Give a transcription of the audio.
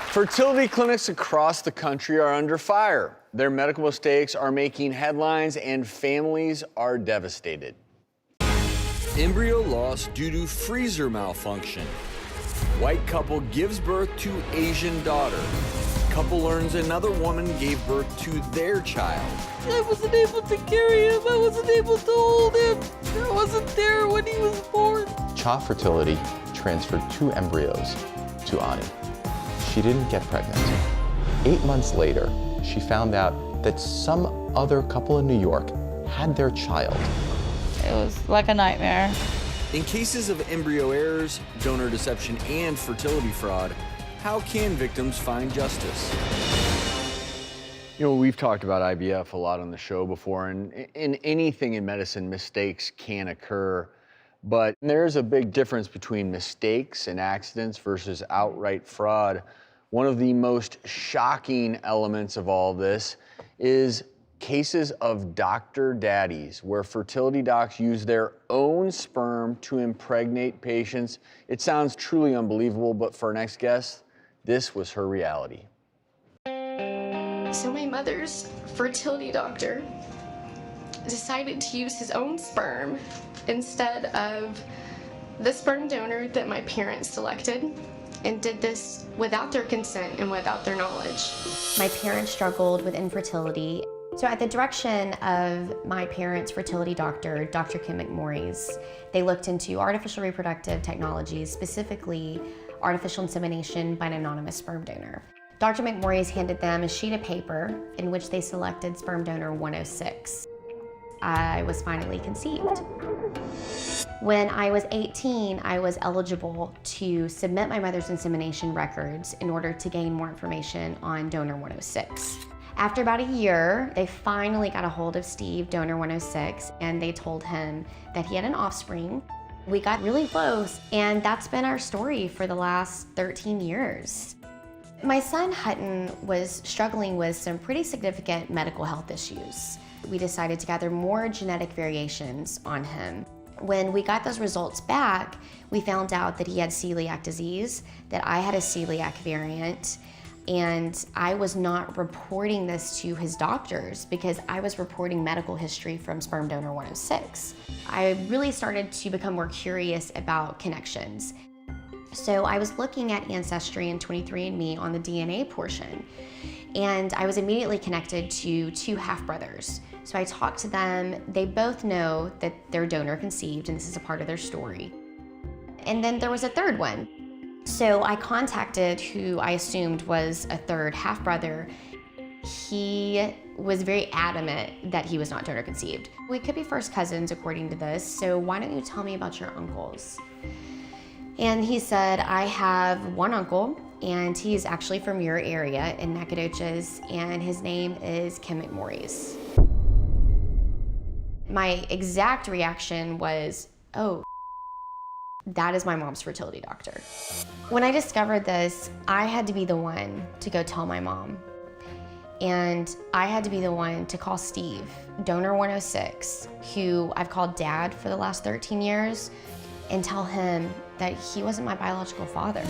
Fertility clinics across the country are under fire. Their medical mistakes are making headlines and families are devastated. Embryo loss due to freezer malfunction. White couple gives birth to Asian daughter. Couple learns another woman gave birth to their child. I wasn't able to carry him. I wasn't able to hold him. I wasn't there when he was born. Cha Fertility transferred 2 embryos to Ani. She didn't get pregnant. 8 months later, she found out that some other couple in New York had their child. It was like a nightmare. In cases of embryo errors, donor deception, and fertility fraud, how can victims find justice? You know, we've talked about IVF a lot on the show before, and in anything in medicine, mistakes can occur. But there's a big difference between mistakes and accidents versus outright fraud. One of the most shocking elements of all this is cases of doctor daddies, where fertility docs use their own sperm to impregnate patients. It sounds truly unbelievable, but for our next guest, this was her reality. So my mother's fertility doctor decided to use his own sperm instead of the sperm donor that my parents selected, and did this without their consent and without their knowledge. My parents struggled with infertility. So at the direction of my parents' fertility doctor, Dr. Kim McMorris, they looked into artificial reproductive technologies, specifically artificial insemination by an anonymous sperm donor. Dr. McMorris handed them a sheet of paper in which they selected sperm donor 106. I was finally conceived. When I was 18, I was eligible to submit my mother's insemination records in order to gain more information on donor 106. After about a year, they finally got a hold of Steve, donor 106, and they told him that he had an offspring. We got really close, and that's been our story for the last 13 years. My son Hutton was struggling with some pretty significant medical health issues. We decided to gather more genetic variations on him. When we got those results back, we found out that he had celiac disease, that I had a celiac variant, and I was not reporting this to his doctors because I was reporting medical history from sperm donor 106. I really started to become more curious about connections. So I was looking at Ancestry and 23andMe on the DNA portion, and I was immediately connected to 2 half-brothers. So I talked to them. They both know that their donor conceived, and this is a part of their story. And then there was a third one. So I contacted who I assumed was a third half-brother. He was very adamant that he was not donor conceived. We could be first cousins according to this, so why don't you tell me about your uncles? And he said, I have one uncle, and he's actually from your area in Nacogdoches, and his name is Kim McMorris. My exact reaction was, oh, that is my mom's fertility doctor. When I discovered this, I had to be the one to go tell my mom. And I had to be the one to call Steve, donor 106, who I've called Dad for the last 13 years, and tell him that he wasn't my biological father.